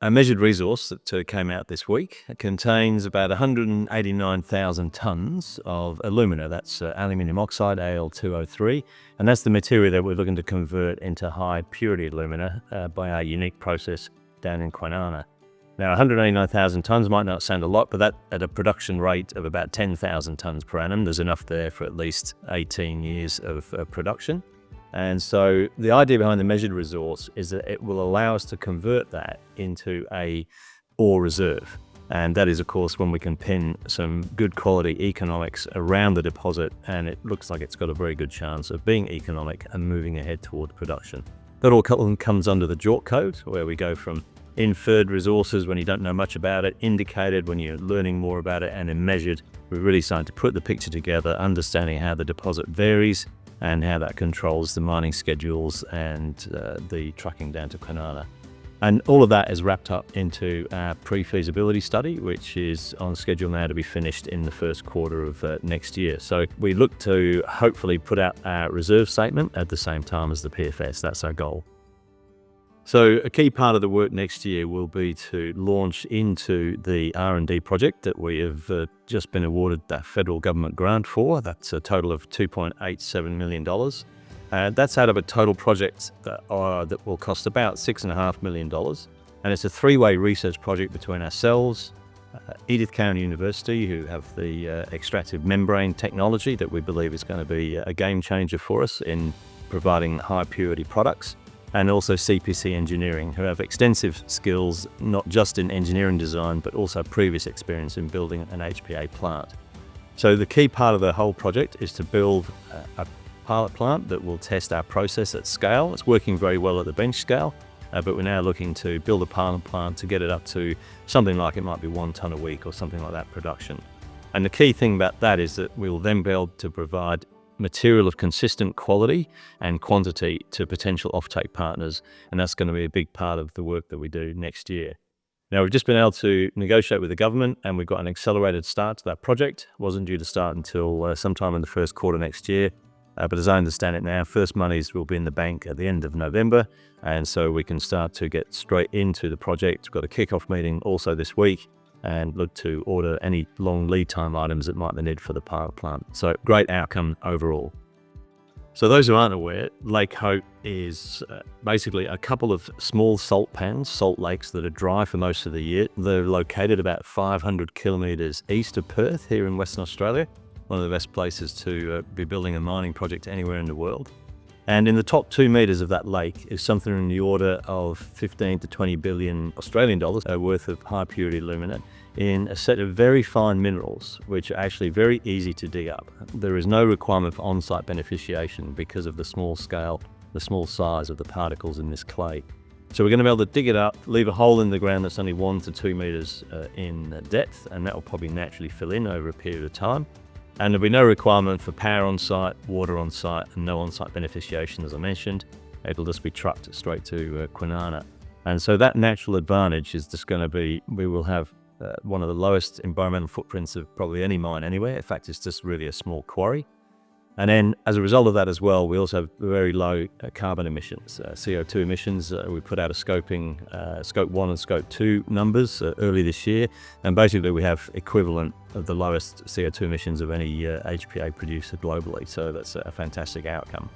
A measured resource that came out this week contains about 189,000 tonnes of alumina. That's aluminium oxide, Al2O3, and that's the material that we're looking to convert into high purity alumina by our unique process down in Kwinana. Now, 189,000 tonnes might not sound a lot, but that at a production rate of about 10,000 tonnes per annum, there's enough there for at least 18 years of production. And so the idea behind the measured resource is that it will allow us to convert that into a ore reserve. And that is, of course, when we can pin some good quality economics around the deposit, and it looks like it's got a very good chance of being economic and moving ahead toward production. That all comes under the JORC code, where we go from inferred resources when you don't know much about it, indicated when you're learning more about it, and then measured. We're really starting to put the picture together, understanding how the deposit varies, and how that controls the mining schedules and the trucking down to Kwinana. And all of that is wrapped up into our pre-feasibility study, which is on schedule now to be finished in the first quarter of next year. So we look to hopefully put out our reserve statement at the same time as the PFS. That's our goal. So a key part of the work next year will be to launch into the R&D project that we have just been awarded that federal government grant for. That's a total of $2.87 million. That's out of a total project that will cost about $6.5 million. And it's a three-way research project between ourselves, Edith Cowan University, who have the extractive membrane technology that we believe is going to be a game changer for us in providing high purity products, and also CPC Engineering, who have extensive skills, not just in engineering design, but also previous experience in building an HPA plant. So the key part of the whole project is to build a pilot plant that will test our process at scale. It's working very well at the bench scale, but we're now looking to build a pilot plant to get it up to something like it might be 1 tonne a week or something like that production. And the key thing about that is that we'll then be able to provide material of consistent quality and quantity to potential offtake partners, and that's going to be a big part of the work that we do next year. Now, we've just been able to negotiate with the government, and we've got an accelerated start to that project. It wasn't due to start until sometime in the first quarter next year, but as I understand it now, first monies will be in the bank at the end of November, and so we can start to get straight into the project. We've got a kick-off meeting also this week, and look to order any long lead time items that might be needed for the pilot plant. So great outcome overall. So those who aren't aware, Lake Hope is basically a couple of small salt pans, salt lakes that are dry for most of the year. They're located about 500 kilometres east of Perth here in Western Australia, one of the best places to be building a mining project anywhere in the world. And in the top 2 metres of that lake is something in the order of 15 to 20 billion Australian dollars worth of high purity alumina in a set of very fine minerals, which are actually very easy to dig up. There is no requirement for on-site beneficiation because of the small scale, the small size of the particles in this clay. So we're going to be able to dig it up, leave a hole in the ground that's only 1 to 2 metres in depth, and that will probably naturally fill in over a period of time. And there'll be no requirement for power on site, water on site, and no on-site beneficiation, as I mentioned. It'll just be trucked straight to Kwinana. And so that natural advantage is just going to be, we will have one of the lowest environmental footprints of probably any mine anywhere. In fact, it's just really a small quarry. And then as a result of that as well, we also have very low carbon emissions, CO2 emissions. We put out a scoping, scope 1 and scope 2 numbers early this year. And basically we have equivalent of the lowest CO2 emissions of any HPA producer globally. So that's a fantastic outcome.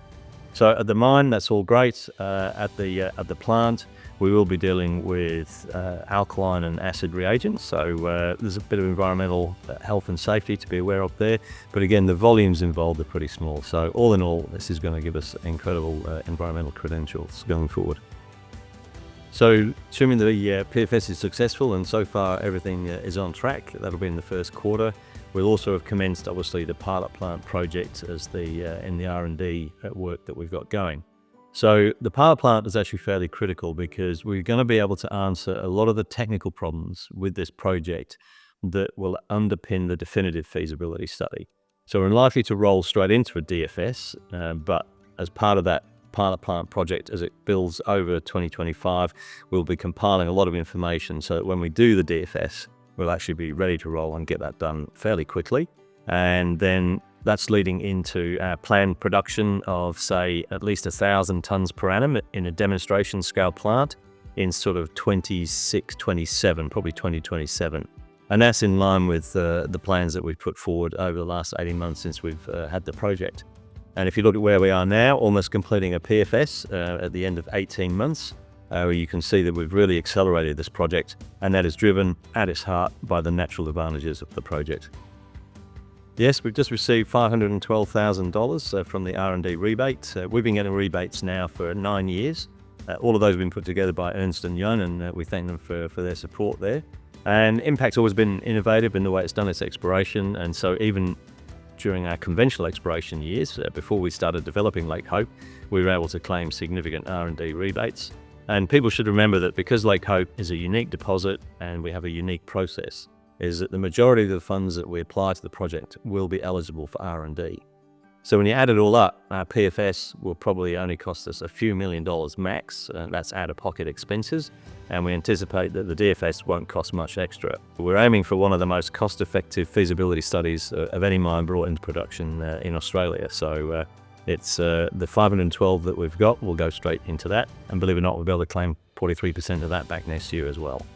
So at the mine, that's all great. At the plant, we will be dealing with alkaline and acid reagents. So there's a bit of environmental health and safety to be aware of there. But again, the volumes involved are pretty small. So all in all, this is going to give us incredible environmental credentials going forward. So assuming the PFS is successful, and so far everything is on track, that'll be in the first quarter. We'll also have commenced, obviously, the pilot plant project as in the R&D work that we've got going. So the pilot plant is actually fairly critical because we're going to be able to answer a lot of the technical problems with this project that will underpin the definitive feasibility study. So we're unlikely to roll straight into a DFS, but as part of that pilot plant project, as it builds over 2025, we'll be compiling a lot of information so that when we do the DFS, we'll actually be ready to roll and get that done fairly quickly. And then that's leading into our planned production of, say, at least 1,000 tonnes per annum in a demonstration scale plant. in sort of 26, 27, probably 2027. And that's in line with the plans that we've put forward over the last 18 months since we've had the project. And if you look at where we are now, almost completing a PFS at the end of 18 months, you can see that we've really accelerated this project, and that is driven at its heart by the natural advantages of the project. Yes, we've just received $512,000 from the R&D rebate. We've been getting rebates now for 9 years. All of those have been put together by Ernst & Young, and we thank them for their support there. And Impact's always been innovative in the way it's done its exploration, and so even during our conventional exploration years, before we started developing Lake Hope, we were able to claim significant R&D rebates. And people should remember that because Lake Hope is a unique deposit and we have a unique process, is that the majority of the funds that we apply to the project will be eligible for R&D. So when you add it all up, our PFS will probably only cost us a few $1 million max. That's out-of-pocket expenses, and we anticipate that the DFS won't cost much extra. We're aiming for one of the most cost-effective feasibility studies of any mine brought into production in Australia. So it's the 512 that we've got will go straight into that, and believe it or not, we'll be able to claim 43% of that back next year as well.